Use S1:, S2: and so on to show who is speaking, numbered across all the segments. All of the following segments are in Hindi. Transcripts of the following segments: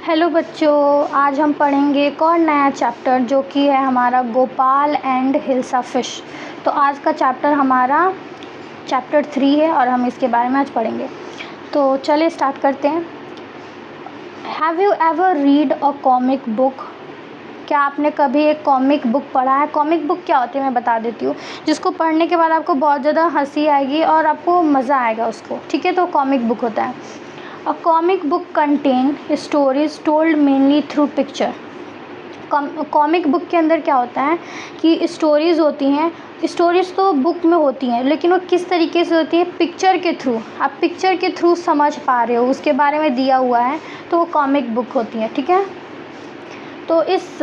S1: हेलो बच्चों, आज हम पढ़ेंगे एक और नया चैप्टर जो कि है हमारा गोपाल एंड हिल्सा फिश। तो आज का चैप्टर हमारा चैप्टर 3 है और हम इसके बारे में आज पढ़ेंगे। तो चलिए स्टार्ट करते हैं। Have you ever read a comic book? क्या आपने कभी एक कॉमिक बुक पढ़ा है? कॉमिक बुक क्या होती है मैं बता देती हूँ, जिसको पढ़ने के बाद आपको बहुत ज़्यादा हंसी आएगी और आपको मज़ा आएगा उसको, ठीक है। तो कॉमिक बुक होता है। A comic book contain stories told mainly through picture। Comic book के अंदर क्या होता है कि स्टोरीज़ होती हैं। स्टोरीज़ तो बुक में होती हैं, लेकिन वो किस तरीके से होती है? पिक्चर के थ्रू। आप पिक्चर के थ्रू समझ पा रहे हो, उसके बारे में दिया हुआ है, तो वो कॉमिक बुक होती है, ठीक है। तो इस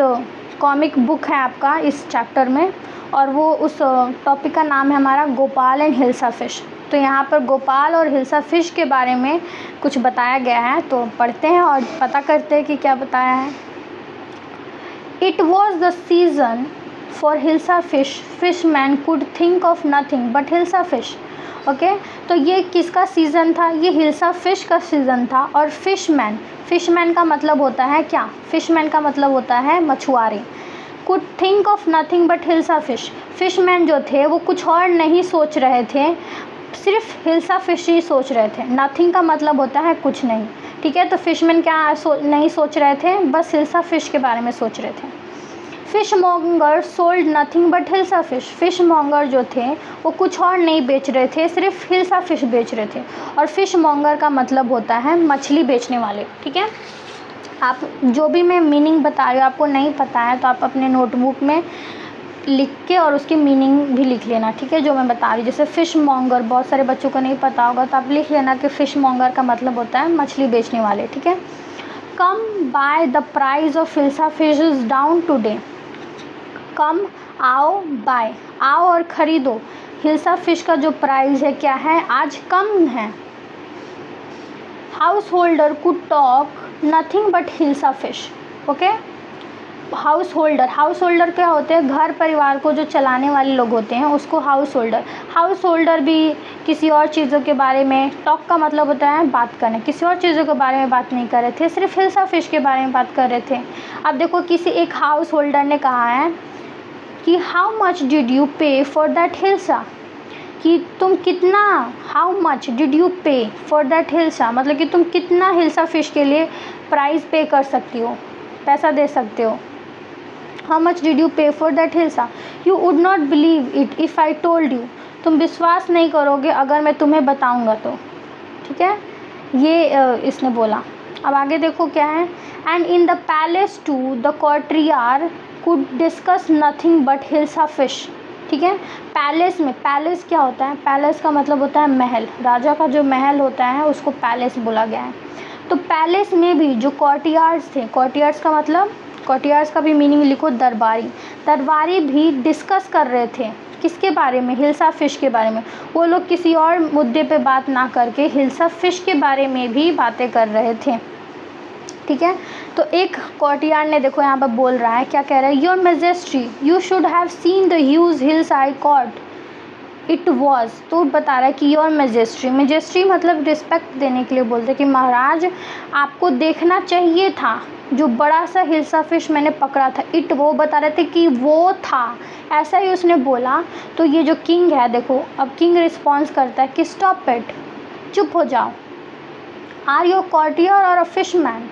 S1: कॉमिक बुक है आपका इस चैप्टर में, और वो उस टॉपिक का नाम है हमारा गोपाल एंड हिल्सा फिश। तो यहाँ पर गोपाल और हिल्सा फिश के बारे में कुछ बताया गया है, तो पढ़ते हैं और पता करते हैं कि क्या बताया है। It was the season for hilsa fish, fish man could think of nothing but hilsa fish. Okay, तो ये किसका सीज़न था? ये हिल्सा फिश का सीज़न था। और फिशमैन का मतलब होता है क्या? फिशमैन का मतलब होता है मछुआरे। Could think of nothing but hilsa fish, fishman जो थे वो कुछ और नहीं सोच रहे थे, सिर्फ हिल्सा फिश ही सोच रहे थे। नथिंग का मतलब होता है कुछ नहीं, ठीक है। तो फिशमैन क्या नहीं सोच रहे थे? बस हिल्सा फिश के बारे में सोच रहे थे। Fish monger sold nothing but hilsa fish, fish monger जो थे वो कुछ और नहीं बेच रहे थे, सिर्फ हिल्सा फिश बेच रहे थे। और फिश मॉन्गर का मतलब होता है मछली बेचने वाले, ठीक है। आप जो भी मैं मीनिंग बता रही हूँ आपको नहीं पता है तो आप अपने नोटबुक में लिख के और उसकी मीनिंग भी लिख लेना, ठीक है, जो मैं बता रही हूँ। जैसे फ़िश मॉन्गर बहुत सारे बच्चों को नहीं पता होगा, तो आप लिख लेना कि फ़िश मॉन्गर का मतलब होता है मछली बेचने वाले, ठीक है। Come buy the price of hilsa fish is down today. Come, आओ, बाय, आओ और ख़रीदो। हिल्सा फिश का जो प्राइस है क्या है? आज कम है। House holder could talk nothing but hilsa fish. Okay, house holder क्या होते हैं? घर परिवार को जो चलाने वाले लोग होते हैं उसको हाउस होल्डर भी किसी और चीज़ों के बारे में, टॉक का मतलब होता है बात करना, किसी और चीज़ों के बारे में बात नहीं कर रहे थे, सिर्फ हिल्सा फिश के बारे में बात कर रहे थे। अब देखो, किसी एक हाउस होल्डर ने कहा है कि हाउ मच डिड यू पे फॉर दैट हिल्सा, कि तुम कितना, हाउ मच डिड यू पे फॉर दैट हिल्सा, मतलब कि तुम कितना हिल्सा फिश के लिए प्राइस पे कर सकती हो, पैसा दे सकते हो। हाउ मच डिड यू पे for that hilsa, you would not believe it if I told you, तुम विश्वास नहीं करोगे अगर मैं तुम्हें बताऊंगा तो, ठीक है। ये इसने बोला। अब आगे देखो क्या है। And in the palace to the courtier could discuss nothing but hilsa fish, ठीक है। पैलेस में, पैलेस क्या होता है? पैलेस का मतलब होता है महल, राजा का जो महल होता है उसको पैलेस बोला गया है। तो पैलेस में भी जो कॉर्टियर्स थे, कॉर्टियर्स का मतलब, कॉर्टियर्स का भी मीनिंग लिखो दरबारी भी डिस्कस कर रहे थे किसके बारे में? हिल्सा फिश के बारे में। वो लोग किसी और मुद्दे पे बात ना करके हिल्सा फिश के बारे में भी बातें कर रहे थे, ठीक है। तो एक कॉर्टियर ने, देखो यहाँ पर बोल रहा है, क्या कह रहा है? Your majesty you should have seen the huge hilsa I caught it was, तो बता रहा है कि योर मेजेस्ट्री मतलब रिस्पेक्ट देने के लिए बोलते हैं कि महाराज आपको देखना चाहिए था जो बड़ा सा हिल्सा फिश मैंने पकड़ा था। इट, वो बता रहे थे कि वो था, ऐसा ही उसने बोला। तो ये जो किंग है, देखो अब किंग रिस्पॉन्स करता है कि स्टॉप इट, चुप हो जाओ। आर यू कॉर्टियर और अ फिशमैन,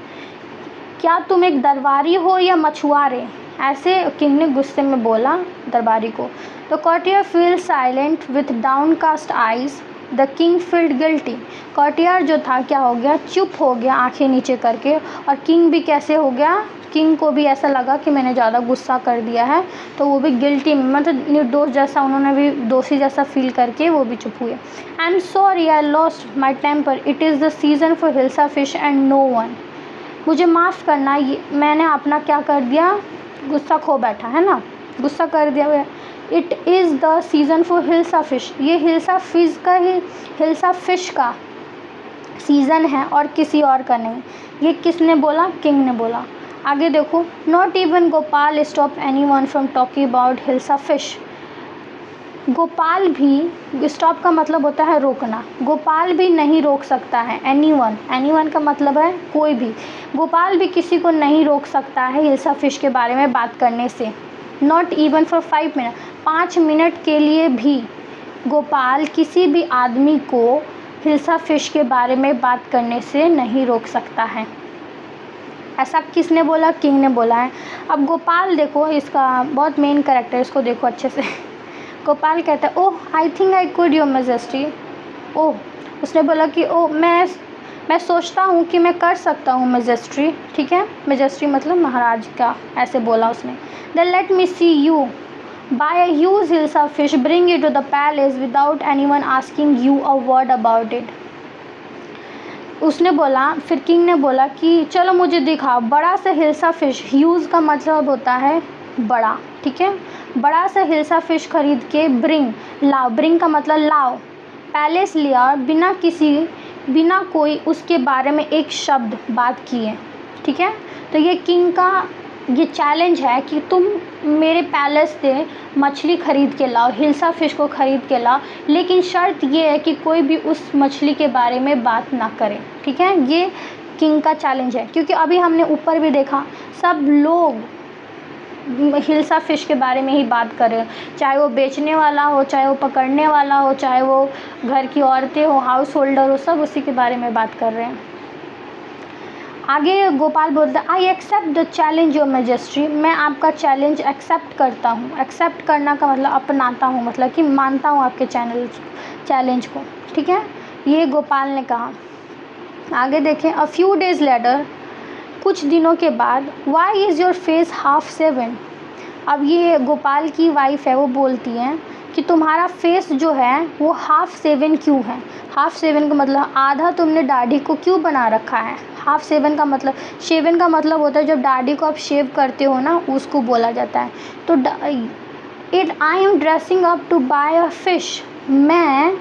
S1: क्या तुम एक दरबारी हो या मछुआरे? ऐसे किंग ने गुस्से में बोला दरबारी को। The courtier fell silent with downcast eyes, the king felt guilty, courtier जो था क्या हो गया? चुप हो गया आंखें नीचे करके। और किंग भी कैसे हो गया? किंग को भी ऐसा लगा कि मैंने ज़्यादा गुस्सा कर दिया है, तो वो भी गिल्टी में, मतलब निर्दोष जैसा, उन्होंने भी दोषी जैसा फील करके वो भी चुप हुए। I am sorry I lost my temper, it is the season for hilsa fish and no one, मुझे माफ़ करना, ये मैंने अपना क्या कर दिया? गुस्सा खो बैठा है ना, गुस्सा कर दिया हुआ। It is the season for hilsa fish, ये हिल्सा फिश का सीज़न है और किसी और का नहीं। ये किसने बोला? किंग ने बोला। आगे देखो, not even Gopal stop any one from talking about hilsa fish, Gopal भी, स्टॉप का मतलब होता है रोकना, गोपाल भी नहीं रोक सकता है। एनीवन, एनीवन का मतलब है कोई भी, गोपाल भी किसी को नहीं रोक सकता है हिल्सा फिश के बारे में बात करने से। Not even for 5 minute, 5 minute के लिए भी गोपाल किसी भी आदमी को हिल्सा फिश के बारे में बात करने से नहीं रोक सकता है। ऐसा किसने बोला? किंग ने बोला है। अब गोपाल देखो, इसका बहुत मेन कैरेक्टर, इसको देखो अच्छे से। गोपाल कहता है, oh I think I could your majesty. Oh, उसने बोला कि ओह मैं सोचता हूँ कि मैं कर सकता हूँ मेजेस्ट्री, ठीक है, मेजेस्ट्री मतलब महाराज का, ऐसे बोला उसने। Then let me see you buy a huge hilsa fish, bring it to the palace without anyone asking you a word about it. उसने बोला, फिर किंग ने बोला कि चलो मुझे दिखाओ बड़ा सा हिल्सा फिश। ह्यूज का मतलब होता है बड़ा, ठीक है, बड़ा सा हिल्सा फिश खरीद के ब्रिंग, लाओ, ब्रिंग का मतलब लाओ, पैलेस लिया बिना कोई उसके बारे में एक शब्द बात किए, ठीक है। तो ये किंग का ये चैलेंज है कि तुम मेरे पैलेस से मछली खरीद के लाओ, हिल्सा फिश को खरीद के लाओ, लेकिन शर्त ये है कि कोई भी उस मछली के बारे में बात ना करे, ठीक है। ये किंग का चैलेंज है, क्योंकि अभी हमने ऊपर भी देखा सब लोग हिल्सा फिश के बारे में ही बात कर रहे हो, चाहे वो बेचने वाला हो, चाहे वो पकड़ने वाला हो, चाहे वो घर की औरतें हो, हाउस होल्डर हो, सब उसी के बारे में बात कर रहे हैं। आगे गोपाल बोलता है, I accept the challenge your majesty, मैं आपका चैलेंज एक्सेप्ट करता हूँ। एक्सेप्ट करना का मतलब अपनाता हूँ, मतलब कि मानता हूँ आपके चैलेंज को, ठीक है, ये गोपाल ने कहा। आगे देखें, अ फ्यू डेज लेटर, कुछ दिनों के बाद, why is your face half seven. अब ये गोपाल की वाइफ है, वो बोलती है कि तुम्हारा फेस जो है वो हाफ सेवन क्यों है। हाफ सेवन का मतलब आधा तुमने दाढ़ी को क्यों बना रखा है। हाफ सेवन का मतलब, शेवन का मतलब होता है जब दाढ़ी को आप शेव करते हो ना, उसको बोला जाता है। तो I am dressing up to buy a fish, मैं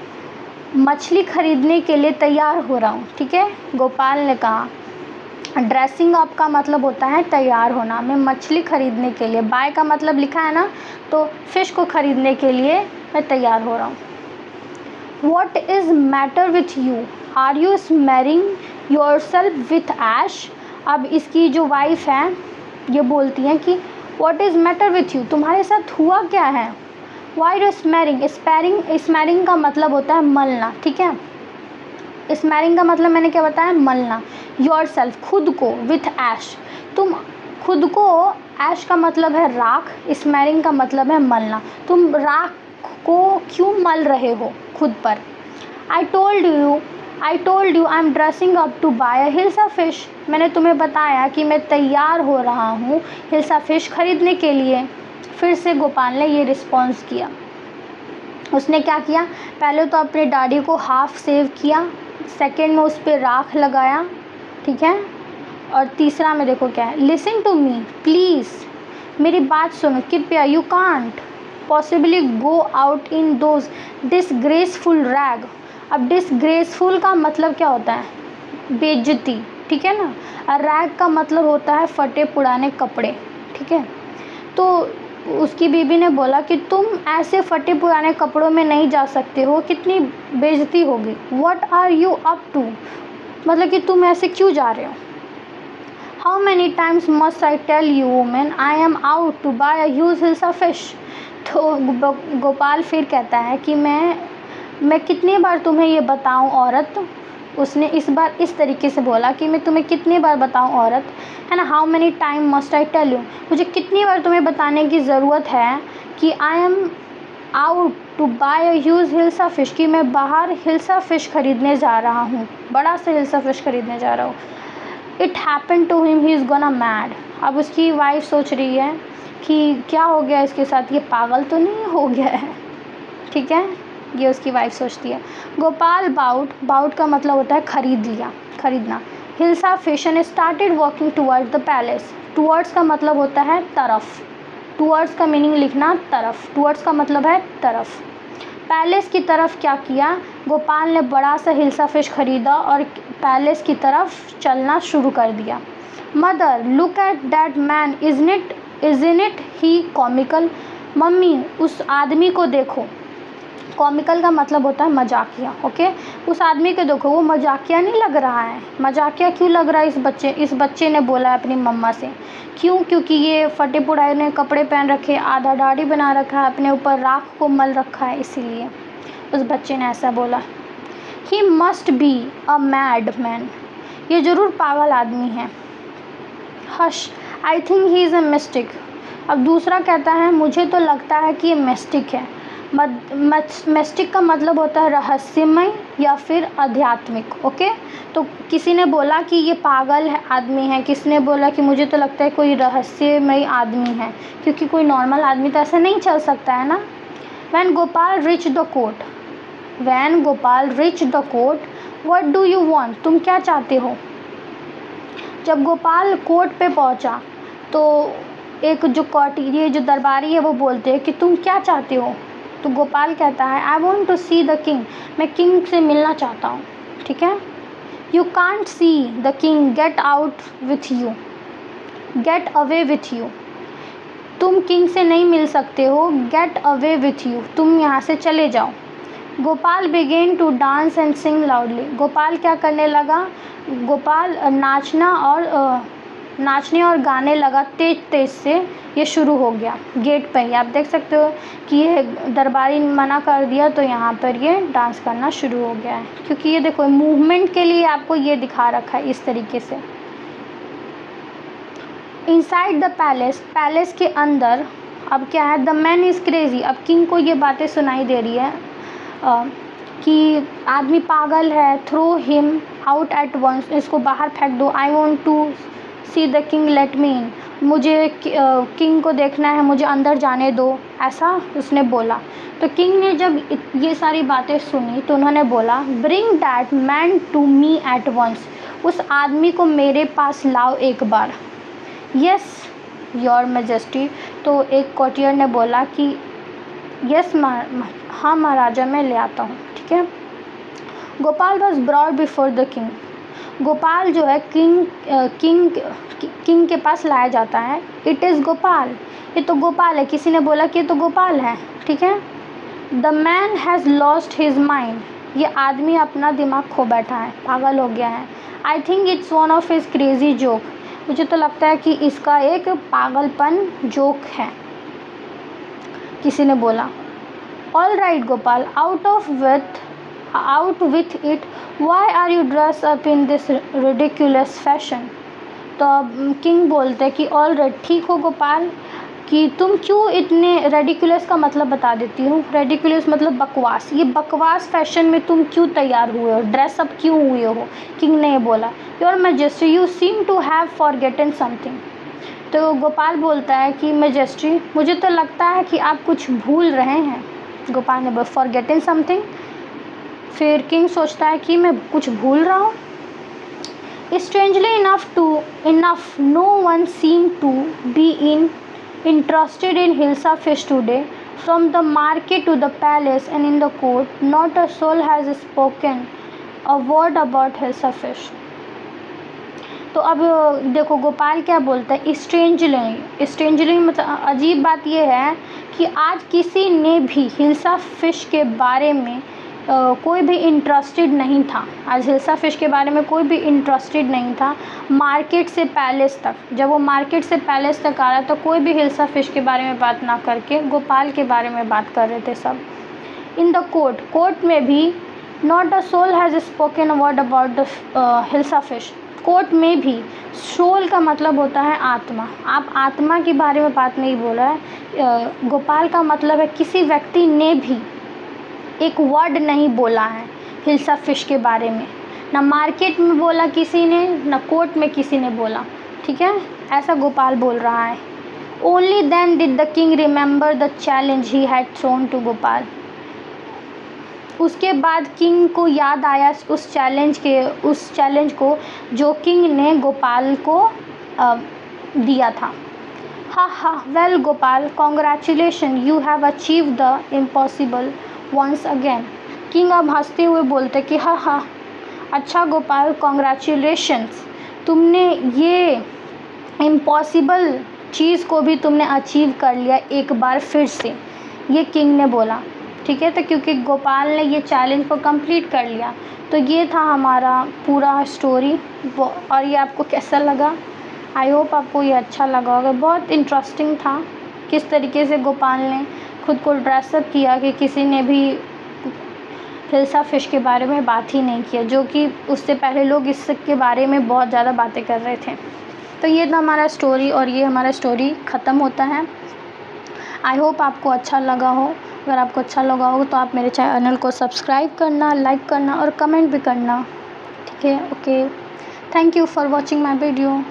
S1: मछली खरीदने के लिए तैयार हो रहा हूँ, ठीक है। गोपाल ने कहा, ड्रेसिंग अप का मतलब होता है तैयार होना, मैं मछली खरीदने के लिए, बाय का मतलब लिखा है ना, तो फिश को खरीदने के लिए मैं तैयार हो रहा हूँ। What is matter with you, are you smearing yourself with ash. अब इसकी जो वाइफ है ये बोलती हैं कि what is matter with you, तुम्हारे साथ हुआ क्या है। वाई यू स्मेरिंग, स्मेरिंग का मतलब होता है मलना, ठीक है। स्मेरिंग का मतलब मैंने क्या बताया, मलना। योर सेल्फ, खुद को, विथ ऐश, तुम खुद को, ऐश का मतलब है राख, स्मेरिंग का मतलब है मलना, तुम राख को क्यों मल रहे हो खुद पर। I told you I am dressing up to buy a hilsa fish, मैंने तुम्हें बताया कि मैं तैयार हो रहा हूँ हिल्सा फिश खरीदने के लिए। फिर से गोपाल ने ये रिस्पॉन्स किया। उसने क्या किया, पहले तो अपने दाढ़ी को हाफ सेव किया, सेकेंड में उस पर राख लगाया, ठीक है, और तीसरा में देखो क्या है, लिसन टू मी प्लीज़, मेरी बात सुनो कृपया, you can't possibly go out in those disgraceful rag. अब डिसग्रेसफुल का मतलब क्या होता है, बेइज्जती, ठीक है ना। और रैग का मतलब होता है फटे पुराने कपड़े, ठीक है। तो उसकी बीबी ने बोला कि तुम ऐसे फटे पुराने कपड़ों में नहीं जा सकते हो, कितनी बेइज्जती होगी। What are you up to, मतलब कि तुम ऐसे क्यों जा रहे हो। How many times must I tell you women I am out to buy a huge hilsa fish. तो गोपाल फिर कहता है कि मैं कितनी बार तुम्हें ये बताऊं औरत। उसने इस बार इस तरीके से बोला कि मैं तुम्हें कितनी बार बताऊं औरत, है ना। How many time must I tell you, मुझे कितनी बार तुम्हें बताने की ज़रूरत है कि I am out to buy a huge hilsa fish, कि मैं बाहर हिल्सा फिश खरीदने जा रहा हूँ, बड़ा सा हिल्सा फिश खरीदने जा रहा हूँ। It happen to him, he is gonna mad. अब उसकी वाइफ सोच रही है कि क्या हो गया इसके साथ, ये पागल तो नहीं हो गया है, ठीक है, ये उसकी वाइफ सोचती है। गोपाल बाउट का मतलब होता है खरीद लिया, खरीदना। Hilsa fish and started walking towards the palace. Towards का मतलब होता है तरफ, टुवर्ड्स का मीनिंग लिखना तरफ, टुवर्ड्स का मतलब है तरफ। पैलेस की तरफ क्या किया, गोपाल ने बड़ा सा हिल्सा फिश खरीदा और पैलेस की तरफ चलना शुरू कर दिया। Mother look at that man, isn't he comical. Mummy उस आदमी को देखो, कॉमिकल का मतलब होता है मजाकिया। ओके, उस आदमी को देखो, वो मजाकिया नहीं लग रहा है। मजाकिया क्यों लग रहा है इस बच्चे ने बोला अपनी मम्मा से। क्यों? क्योंकि ये फटे पुराने कपड़े पहन रखे, आधा दाढ़ी बना रखा है, अपने ऊपर राख को मल रखा है, इसीलिए उस बच्चे ने ऐसा बोला। He must be a mad man, ये ज़रूर पागल आदमी है। Hush, I think he is a mistake. अब दूसरा कहता है मुझे तो लगता है कि ये मिस्टिक है। मिस्टिक का मतलब होता है रहस्यमय या फिर आध्यात्मिक। ओके, तो किसी ने बोला कि ये पागल है आदमी है, किसी ने बोला कि मुझे तो लगता है कोई रहस्यमय आदमी है, क्योंकि कोई नॉर्मल आदमी तो ऐसे नहीं चल सकता है ना। When Gopal reach the court, when Gopal reach the court, what do you want, तुम क्या चाहते हो। जब गोपाल कोर्ट पे पहुंचा तो एक ये जो दरबारी है वो बोलते हैं कि तुम क्या चाहते हो। तो गोपाल कहता है I want to see the king, मैं किंग से मिलना चाहता हूँ। ठीक है, you can't see the king, get out with you, get away with you, तुम किंग से नहीं मिल सकते हो, गेट अवे विथ यू, तुम यहाँ से चले जाओ। Gopal began to dance and sing loudly, Gopal क्या करने लगा, गोपाल नाचने और गाने लगा तेज तेज से। ये शुरू हो गया गेट पे ही, आप देख सकते हो कि ये दरबारी मना कर दिया तो यहाँ पर ये डांस करना शुरू हो गया है, क्योंकि ये देखो मूवमेंट के लिए आपको ये दिखा रखा है इस तरीके से। इनसाइड द पैलेस, पैलेस के अंदर अब क्या है, द मैन इज़ क्रेजी, अब किंग को ये बातें सुनाई दे रही है कि आदमी पागल है, throw him out at once, इसको बाहर फेंक दो। I want to see the king, let me in, मुझे किंग को देखना है, मुझे अंदर जाने दो, ऐसा उसने बोला। तो किंग ने जब ये सारी बातें सुनी तो उन्होंने बोला bring that man to me at once, उस आदमी को मेरे पास लाओ एक बार। यस योर मैजेस्टी, तो एक कोर्टियर ने बोला कि यस हाँ महाराजा, मैं ले आता हूँ। ठीक है, Gopal was broad before the king, Gopal जो है किंग के पास लाया जाता है। इट इज़ गोपाल, ये तो गोपाल है, किसी ने बोला कि ये तो गोपाल है। ठीक है, the man has lost his mind, ये आदमी अपना दिमाग खो बैठा है, पागल हो गया है। I think it's one of his crazy joke, मुझे तो लगता है कि इसका एक पागलपन जोक है, किसी ने बोला। All right Gopal, out with it, why are you dress up in this ridiculous fashion. तो किंग बोलते कि ऑल राइट, ठीक हो गोपाल, कि तुम क्यों इतने, रेडिकुलस का मतलब बता देती हूँ, रेडिकुलस मतलब बकवास, ये बकवास फैशन में तुम क्यों तैयार हुए हो, ड्रेसअप क्यों हुए हो। किंग ने बोला your majesty you seem to have forgotten something, तो गोपाल बोलता है कि मैजेस्टी मुझे तो लगता है कि आप कुछ भूल रहे हैं। गोपाल ने बोला फॉरगेटन समथिंग, फिर किंग सोचता है कि मैं कुछ भूल रहा हूँ। Strangely enough no one seem to be interested in Hilsa fish today. From the market to the palace and in the court, not a soul has spoken a word about Hilsa fish. तो अब देखो गोपाल क्या बोलता है, स्ट्रेंजली मतलब अजीब बात यह है कि आज किसी ने भी हिल्सा फिश के बारे में कोई भी इंटरेस्टेड नहीं था। आज हिल्सा फिश के बारे में कोई भी इंटरेस्टेड नहीं था। मार्केट से पैलेस तक, जब वो मार्केट से पैलेस तक आ रहा तो कोई भी हिल्सा फिश के बारे में बात ना करके गोपाल के बारे में बात कर रहे थे सब। इन द कोर्ट में भी not a soul has spoken a word about the hilsa fish, court में भी सोल का मतलब होता है आत्मा, आप आत्मा के बारे में बात नहीं बोल रहा है। गोपाल का मतलब है किसी व्यक्ति ने भी एक वर्ड नहीं बोला है हिल्सा फिश के बारे में, ना मार्केट में बोला किसी ने, ना कोर्ट में किसी ने बोला। ठीक है, ऐसा गोपाल बोल रहा है। Only then did the king remember the challenge he had thrown to Gopal, उसके बाद किंग को याद आया उस चैलेंज को जो किंग ने गोपाल को दिया था। हा well Gopal, congratulation, you have achieve the impossible once again. King अब हंसते हुए बोलते कि हा अच्छा गोपाल, कॉन्ग्रेचुलेशंस, तुमने ये इम्पॉसिबल चीज़ को भी तुमने अचीव कर लिया एक बार फिर से, ये किंग ने बोला। ठीक है। तो क्योंकि गोपाल ने ये चैलेंज को कंप्लीट कर लिया, तो ये था हमारा पूरा स्टोरी। और ये आपको कैसा लगा? आई होप आपको ये अच्छा लगा होगा। बहुत इंटरेस्टिंग था किस तरीके से गोपाल ने खुद को ड्रेसअप किया कि किसी ने भी हिल्सा फिश के बारे में बात ही नहीं किया, जो कि उससे पहले लोग इसके बारे में बहुत ज़्यादा बातें कर रहे थे। तो ये था हमारा स्टोरी और ये हमारा स्टोरी ख़त्म होता है। आई होप आपको अच्छा लगा हो। अगर आपको अच्छा लगा हो तो आप मेरे चैनल को सब्सक्राइब करना, लाइक करना और कमेंट भी करना, ठीक है। Okay, thank you for watching my video.